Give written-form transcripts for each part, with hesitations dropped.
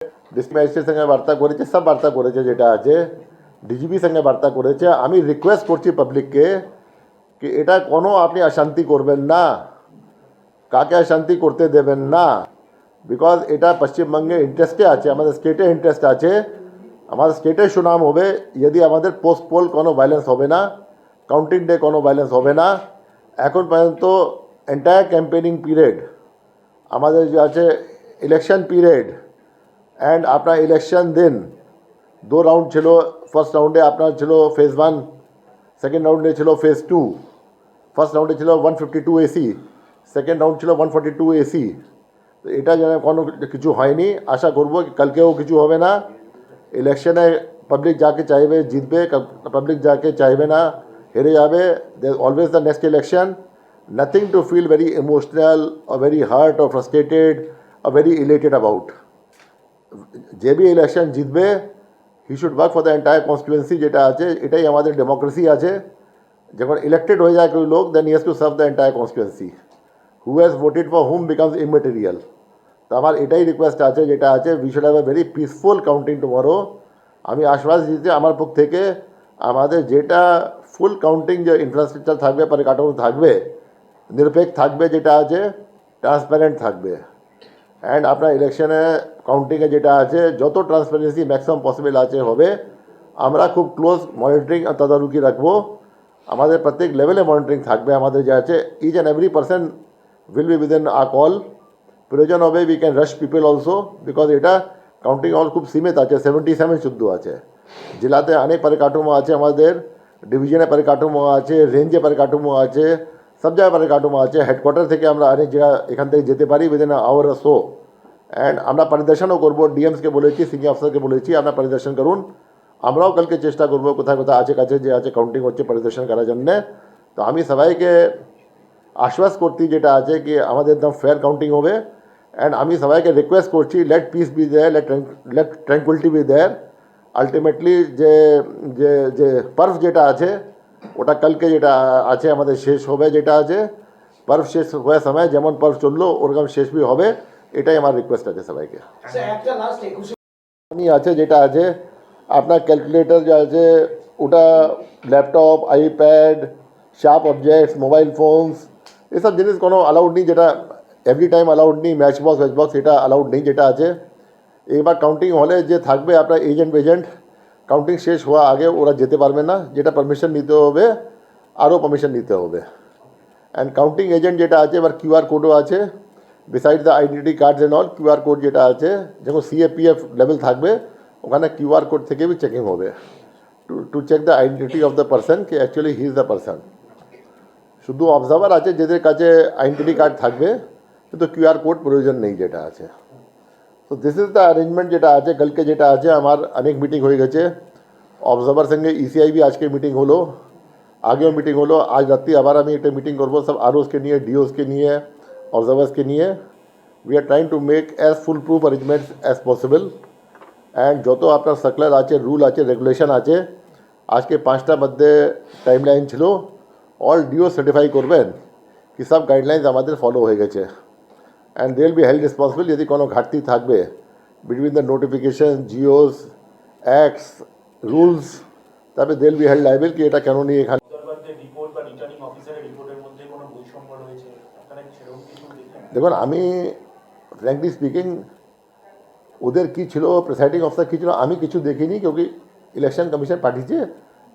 District magistrate সঙ্গে বার্তা করেছে, সব বার্তা করেছে যেটা আছে, ডিজিপি সঙ্গে বার্তা করেছে। আমি রিকোয়েস্ট করছি পাবলিককে কি এটা কোনো আপনি অশান্তি করবেন না, কাকে অশান্তি করতে দেবেন না, বিকজ এটা পশ্চিমবঙ্গে ইন্টারেস্টে আছে, আমাদের স্টেটে ইন্টারেস্ট আছে, আমাদের স্টেটে সুনাম হবে যদি আমাদের পোস্ট পোল কোনো ভায়োলেন্স হবে না, কাউন্টিং ডে কোনো ভায়োলেন্স হবে না। এখন পর্যন্ত এন্টায়ার ক্যাম্পেনিং পিরিয়ড আমাদের যে আছে ইলেকশন পিরিয়ড অ্যান্ড আপনার ইলেকশন দিন 2 রাউন্ড ছিল। ফার্স্ট রাউন্ডে আপনার ছিল ফেজ 1, সেকেন্ড রাউন্ডে ছিল ফেজ 2। ফার্স্ট রাউন্ডে ছিল 152 এসি, সেকেন্ড রাউন্ড ছিল 142 এসি। তো এটা যেন কোনো কিছু হয়নি, আশা করব কালকেও কিছু হবে না। ইলেকশনে পাবলিক যাকে চাইবে জিতবে, পাবলিক যাকে চাইবে না হেরে যাবে। There always the next election, nothing to feel very emotional or very hurt or frustrated or very elated about. যে বি ইলেকশন জিতবে he should work for the entire constituency যেটা আছে, এটাই আমাদের ডেমোক্রেসি আছে। যখন ইলেক্টেড হয়ে যায় কেউ লোক, then he has to serve the entire constituency. Who has voted for whom becomes immaterial. তো আমার এটাই রিকোয়েস্ট আছে যেটা আছে, we should have a very peaceful counting tomorrow. আমি আশ্বাস দিচ্ছি আমার পক্ষ থেকে, আমাদের যেটা ফুল কাউন্টিং যে ইনফ্রাস্ট্রাকচার থাকবে, পরিকাঠামো থাকবে, নিরপেক্ষ থাকবে, যেটা আছে ট্রান্সপারেন্ট থাকবে। অ্যান্ড আপনার ইলেকশনে কাউন্টিংয়ে যেটা আছে যত ট্রান্সপারেন্সি ম্যাক্সিমাম পসিবল আছে হবে। আমরা খুব ক্লোজ মনিটরিং আর তদারকি রাখবো, আমাদের প্রত্যেক লেভেলে মনিটরিং থাকবে। আমাদের যে আছে each and every person will be within a call. প্রয়োজন হবে we can rush people also, because এটা কাউন্টিং হল খুব সীমিত আছে, 77 শুদ্ধ আছে। জেলাতে অনেক পরিকাঠামো আছে, আমাদের ডিভিশনে পরিকাঠামো আছে, রেঞ্জে পরিকাঠামো আছে, সব জায়গায় পরিকাঠামো আছে। হেডকোয়ার্টার থেকে আমরা অনেক জায়গা এখান থেকে যেতে পারি উইদিন আওয়ার সো। অ্যান্ড আমরা পরিদর্শনও করবো, ডিএমসকে বলেছি, সিনিয়র অফিসারকে বলেছি আপনারা পরিদর্শন করুন। আমরাও কালকে চেষ্টা করবো কোথায় কোথায় আছে কাছে যে আছে কাউন্টিং হচ্ছে পরিদর্শন করার জন্যে। তো আমি সবাইকে আশ্বাস করছি যেটা আছে কি আমাদের একদম ফেয়ার কাউন্টিং হবে। অ্যান্ড আমি সবাইকে রিকোয়েস্ট করছি, let peace be there, let tranquillity be there. Ultimately যে যে যে পার্ভ যেটা আছে ওটা কালকে যেটা আছে আমাদের শেষ হবে, যেটা আছে পার্ভ শেষ হওয়ার সময় যেমন পার্ভ চললো ওরকম শেষ বি হবে, এটাই আমার রিকোয়েস্ট আছে সবাইকে। আমি আছে যেটা আছে আপনার ক্যালকুলেটর যে আছে ওটা, laptop, iPad, sharp objects, mobile phones, এসব জিনিস কোনো অ্যালাউড নেই, যেটা এভরি টাইম অ্যালাউড নেই। ম্যাচ বক্স এটা অ্যালাউড নেই যেটা আছে। এবার কাউন্টিং হলে যে থাকবে আপনার এজেন্ট কাউন্টিং শেষ হওয়া আগে ওরা যেতে পারবে না, যেটা পারমিশন নিতে হবে, আরও পারমিশন নিতে হবে। অ্যান্ড কাউন্টিং এজেন্ট যেটা আছে এবার কিউআর কোডও আছে, beside the identity cards and all, QR code যেটা আছে যখন সিএপিএফ লেভেল থাকবে ওখানে কিউআর কোড থেকে বি চেকিং হবে to check the identity of the person কি actually he is the person. শুধু অবজার্ভার আছে যাদের কাছে আইডেন্টি কার্ড থাকবে, কিন্তু কিউআর কোড প্রয়োজন নেই যেটা আছে। তো দিস ইজ দ্য অ্যারেঞ্জমেন্ট যেটা আছে। কালকে যেটা আছে আমার অনেক মিটিং হয়ে গেছে, অবজার্ভার সঙ্গে ইসিআই বি আজকে মিটিং হলো, আগেও মিটিং হলো, আজ রাত্রি আবার আমি একটা মিটিং করবো সব আরওসকে নিয়ে, ডিওসকে নিয়ে, অবজার্ভার্সকে নিয়ে। We are trying to make as full proof arrangements as possible. And যত আপনার সার্কুলার আছে, রুল আছে, রেগুলেশন আছে, আজকে 5টার মধ্যে টাইমলাইন ছিল, অল ডিও সার্টিফাই করবেন কি সব গাইডলাইন্স আমাদের ফলো হয়ে গেছে। And they will be held responsible যদি কোনো ঘাটতি থাকবে between the notification, GOs, acts, rules, তবে they will be held liable কি এটা কেন নিয়ে এখানে। দেখুন আমি ফ্র্যাঙ্কলি স্পিকিং ওদের কী ছিল, প্রিসাইডিং অফিসার কী ছিল আমি কিছু দেখিনি, क्योंकि ইলেকশন কমিশন পাঠিয়েছে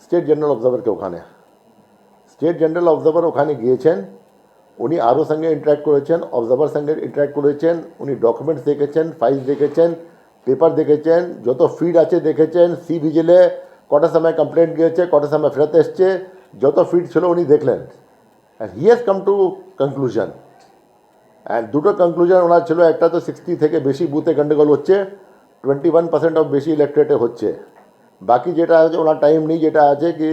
স্টেট জেনারেল অবজারভারকে ওখানে। স্টেট জেনারেল অবজারভার ওখানে গিয়েছেন, উনি আরও সঙ্গে ইন্টারাক্ট করেছেন, অবজারভার সঙ্গে ইন্টারাক্ট করেছেন, উনি ডকুমেন্টস দেখেছেন, ফাইলস দেখেছেন, পেপার দেখেছেন, যত ফিড আছে দেখেছেন, সি ভিজিলে কটার সময় কমপ্লেন্ট গিয়েছে, কটার সময় ফেরত এসছে, যত ফিড ছিল উনি দেখলেন। And he has come to conclusion. And দুটো কনক্লুশন ওনার ছিল, একটা তো 60 থেকে বেশি বুথে গন্ডগোল হচ্ছে, 21% অফ বেশি ইলেকট্রেটে হচ্ছে, বাকি যেটা আছে ওনার টাইম নেই, যেটা আছে কি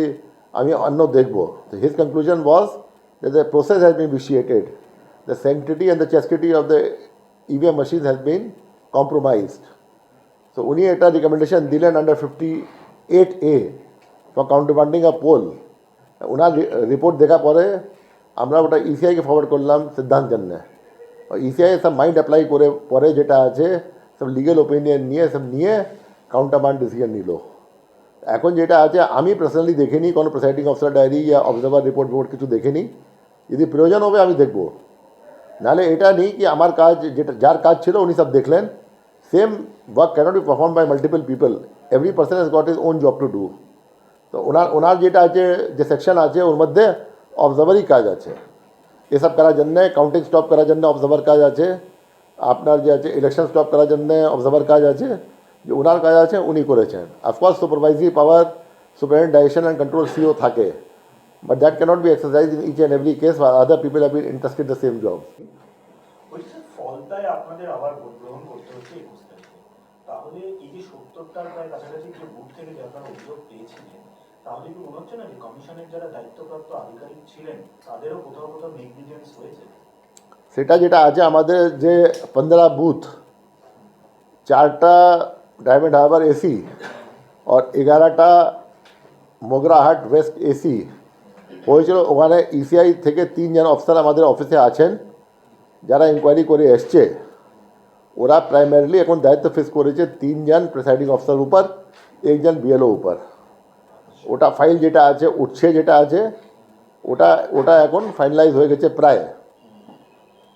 আমি অন্য দেখবো। তো his conclusion was that the process has been vitiated, the sanctity and the chastity of the EVM machines has been compromised. So উনি একটা রিকমেন্ডেশন দিলেন under 58A for countermanding a poll. ওনার রিপোর্ট দেখা পরে আমরা ওটা ইসিআইকে ফরওয়ার্ড করলাম সিদ্ধান্ত জন্য। ইসিআই সব মাইন্ড অ্যাপ্লাই করে পরে যেটা আছে সব লিগেল ওপিনিয়ন নিয়ে সব নিয়ে কাউন্টারপার্ট ডিসিশন নিল। এখন যেটা আছে আমি পার্সোনালি দেখিনি কোনো প্রিসাইডিং অফিসার ডায়েরি ইয়া অবজারভার রিপোর্ট কিছু দেখিনি। যদি প্রয়োজন হবে আমি দেখব, নাহলে এটা নেই কি আমার কাজ যেটা যার কাজ ছিল উনি সব দেখলেন। Same work cannot be perform by multiple people, every person has got his own job to do. তো ওনার যেটা আছে যে সেকশন আছে ওর মধ্যে অবজারভারই কাজ আছে, এসব করার জন্যে কাউন্টিং স্টপ করার জন্য অবজারভার কাজ আছে, আপনার যে আছে ইলেকশন স্টপ করার জন্য অবজারভার কাজ আছে, যে ওনার কাজ আছে উনি করেছেন। Of course supervisory power superintendent direction and control CEO থাকে, but that cannot be exercise in each and every case other people have been interested the same job. ফলতায় আপনাদের আবার ভোট গ্রহণ করতে হচ্ছে 21 তারিখে, তাহলে এই যে 70টার প্রায় কাছাকাছি যে বুথ থেকে যে আপনারা অভিযোগ পেয়েছিলেন, তাহলে কি মনে হচ্ছে না যে কমিশনের যারা দায়িত্বপ্রাপ্ত আধিকারিক ছিলেন তাদেরও কোথাও কোথাও নেগলিজেন্স হয়েছে? সেটা যেটা আছে আমাদের যে 15 বুথ, 4টা ডায়মন্ড হারবার এসি আর 11টা মোগরাহাট ওয়েস্ট এসি হয়েছিল। ওখানে ইসিআই থেকে 3 জন অফিসার আমাদের অফিসে আছেন যারা ইনকোয়ারি করে এসছে। ওরা প্রাইমারিলি এখন দায়িত্ব ফেস করেছে 3 জন প্রিসাইডিং অফিসার উপর, 1 জন বিএলও উপর। ওটা ফাইল যেটা আছে উঠছে যেটা আছে ওটা এখন ফাইনালাইজ হয়ে গেছে প্রায়।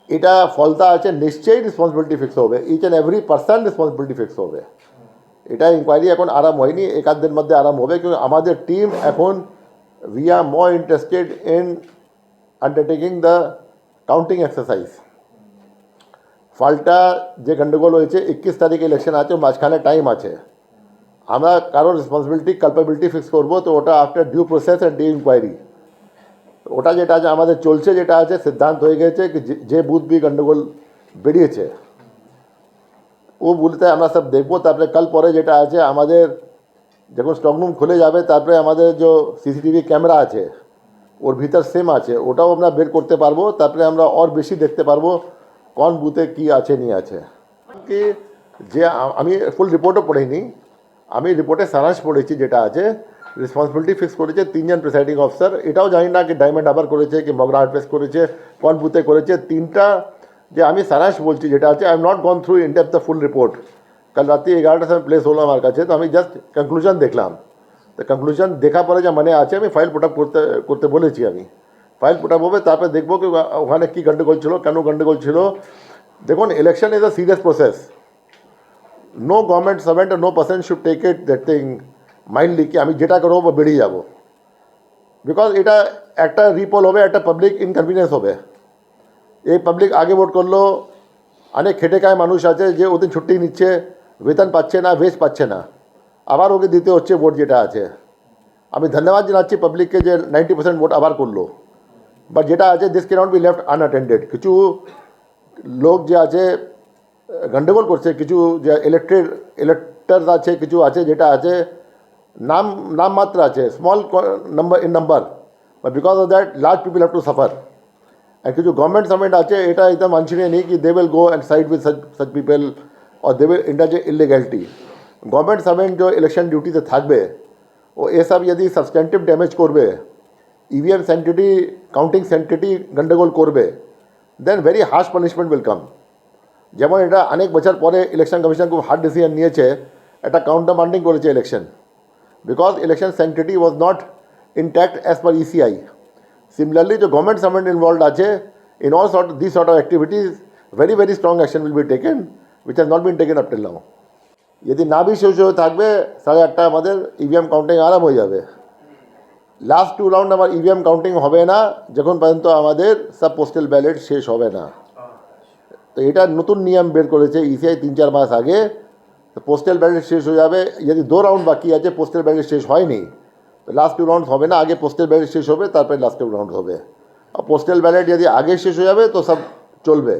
এটা ফলতা আছে নিশ্চয়ই রেসপন্সিবিলিটি ফিক্স হবে, each and every person responsibility fix হবে। এটা ইনকোয়ারি এখন আরাম হয়নি, এক আধ দিনের মধ্যে আরাম হবে, কিন্তু আমাদের টিম এখন we are more interested in undertaking the counting exercise. ফলটা যে গন্ডগোল হয়েছে 21 তারিখে ইলেকশন আছে, মাঝখানে টাইম আছে, আমরা কারোর রেসপন্সিবিলিটি কালপাবিলিটি ফিক্স করবো, তো ওটা after due process and due inquiry. ওটা যেটা আছে আমাদের চলছে, যেটা আছে সিদ্ধান্ত হয়ে গেছে কি যে বুথ বি গন্ডগোল বেরিয়েছে ও বুথে আমরা সব দেখবো। তারপরে কাল পরে যেটা আছে আমাদের যখন স্ট্রংরুম খুলে যাবে, তারপরে আমাদের যে সিসিটিভি ক্যামেরা আছে ওর ভিতর সেম আছে, ওটাও আমরা বের করতে পারবো। তারপরে আমরা আর বেশি দেখতে পারবো কোন বুথে কী আছে নিয়ে আছে। কি যে আমি ফুল রিপোর্টও পড়িনি, আমি রিপোর্টে সারাংশ পড়েছি। যেটা আছে রেসপন্সিবিলিটি ফিক্স করেছে 3 জন প্রিসাইডিং অফিসার। এটাও জানি না কি ডায়মন্ড হারবার করেছে কি মগরাহাট ওয়েস্ট করেছে, কোন বুথে করেছে। 3টা যে আমি সারাংশ বলছি যেটা আছে, I am not gone through in depth the full report. কাল রাত্রি 11টার সময় প্লেস হলো আমার কাছে, তো আমি জাস্ট কনক্লুশন দেখলাম। তো কনক্লুশন দেখা পরে যা মানে আছে আমি ফাইল পুট আপ করতে বলেছি। আমি ফাইল পুট আপ হবে, তারপরে দেখবো কি ওখানে কী গন্ডগোল ছিল, কেন গন্ডগোল ছিল। দেখুন, election is a serious process. No government servant no person should take it that thing mildly কি আমি যেটা করবো বেরিয়ে যাব, বিকজ এটা একটা রিপোল হবে, একটা পাবলিক ইনকনভিনিয়েন্স হবে। এই পাবলিক আগে ভোট করলো, অনেক খেটে খায় মানুষ আছে যে ওদিন ছুটি নিচ্ছে, বেতন পাচ্ছে না, ওয়েজ পাচ্ছে না, আবার ওকে দিতে হচ্ছে ভোট যেটা আছে। আমি ধন্যবাদ জানাচ্ছি পাবলিককে যে 90% ভোট আবার করলো, বাট যেটা আছে this cannot be left unattended. কিছু লোক যে আছে গন্ডগোল করছে, কিছু যে ইলেক্টার্স আছে, কিছু আছে যেটা আছে নাম মাত্র আছে, small number in number, but because of that large people have to suffer. আর কিছু গভর্নমেন্ট সার্ভেন্ট আছে, এটা একদম মানছিনে নেই কি they will go and side with such people और they will indulge illegality. Government servant जो ইলেকশন ডিউটিতে থাকবে ও এসব যদি সাবস্ট্যান্টিভ ড্যামেজ করবে, ইভিএম সেন্টিটি কাউন্টিং সেন্টিটি গন্ডগোল করবে, then very harsh punishment will come. যেমন এটা অনেক বছর পরে ইলেকশন কমিশন খুব হার্ড ডিসিশন নিয়েছে, একটা কাউন্টার মান্ডিং করেছে election, because election sanctity was not intact as per ECI. Similarly, जो गवर्नमेंट सर्वेंट इन्वॉल्व আছে in all these sort of activities, very strong action will be taken, which has not been taken up till now. यदि ना भी শেষ হয়ে থাকবে 8:30 আমাদের EVM counting আরাম হয়ে যাবে। লাস্ট 2 রাউন্ড আমার ইভিএম কাউন্টিং হবে না যখন পর্যন্ত আমাদের সব পোস্টাল ব্যালট শেষ হবে না। তো এটা নতুন নিয়ম বের করেছে ইসিআই 3-4 মাস আগে। তো পোস্টাল ব্যালট শেষ হয়ে যাবে, যদি 2 রাউন্ড বাকি আছে পোস্টাল ব্যালট শেষ হয়নি, তো লাস্ট 2 রাউন্ড হবে না, আগে পোস্টাল ব্যালট শেষ হবে, তারপরে লাস্ট 2 রাউন্ড হবে। আর পোস্টাল ব্যালট যদি আগে শেষ হয়ে যাবে তো সব চলবে।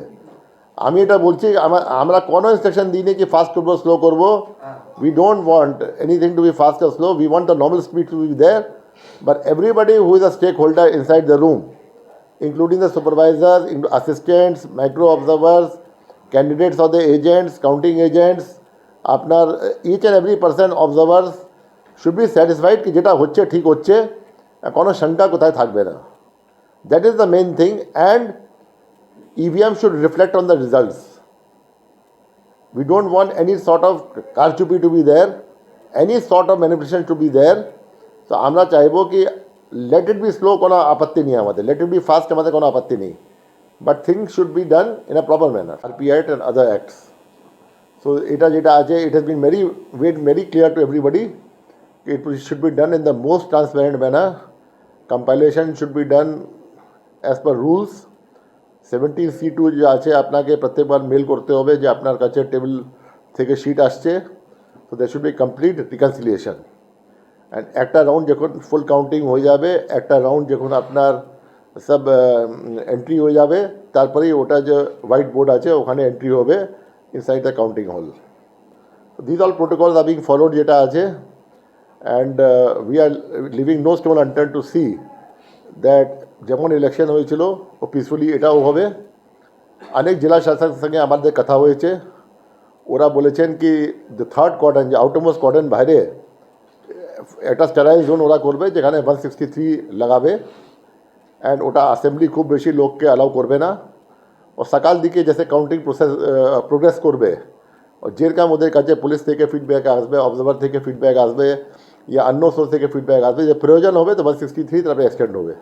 আমি এটা বলছি, আমরা কোনো ইনস্ট্রাকশন দিইনি কি ফাস্ট করবো স্লো করবো। We don't want anything to be fast আর slow, we want the normal speed to be there, but everybody who is a stakeholder inside the room, including the supervisors, assistants, micro observers, candidates or the agents, counting agents, আপনার each and every person observers should be satisfied कि যেটা হচ্ছে ঠিক হচ্ছে, কোনো শঙ্কা কোথায় থাকবে না। That is the main thing, and EVM should reflect on the results. We don't want any sort of কারচুপি to be there, any sort of manipulation to be there. So আমরা চাইবো কি let it be slow, কোনো আপত্তি নেই আমাদের, let it be fast, আমাদের কোনো আপত্তি নেই, but things should be done in a proper manner. RP Act and other acts. So এটা যেটা আছে, it has been made very clear to everybody. It should be done in the most transparent manner. Compilation should be done as per rules. 17C2 যে আছে আপনাকে প্রত্যেকবার mail করতে হবে যে আপনার কাছে টেবিল থেকে শিট আসছে, so there should be complete reconciliation. And একটা রাউন্ড যখন ফুল কাউন্টিং হয়ে যাবে, একটা রাউন্ড যখন আপনার সব এন্ট্রি হয়ে যাবে, তারপরেই ওটা যে হোয়াইট বোর্ড আছে ওখানে এন্ট্রি হবে inside the counting hall. This all protocols are being followed যেটা আছে, and we are leaving no stone unturned to see that যেমন ইলেকশন হয়েছিল ও পিসফুলি এটাও হবে. অনেক জেলা শাসকের সঙ্গে আমাদের কথা হয়েছে, ওরা বলেছেন কি দ্য থার্ড কোয়ার্টার, যে আউটারমোস্ট কোয়ার্টার বাইরে একটা স্টেরাইল জোন ওরা করবে যেখানে 163 লাগাবে, অ্যান্ড ওটা অ্যাসেম্বলি খুব বেশি লোককে অ্যালাউ করবে না. ও সকাল দিকে যেসে কাউন্টিং প্রোগ্রেস করবে, ও যেরকম ওদের কাছে পুলিশ থেকে ফিডব্যাক আসবে, অবজারভার থেকে ফিডব্যাক আসবে, ইয়া অন্য সোর্স থেকে ফিডব্যাক আসবে, যে প্রয়োজন হবে তো 163 তারপরে এক্সটেন্ড হবে.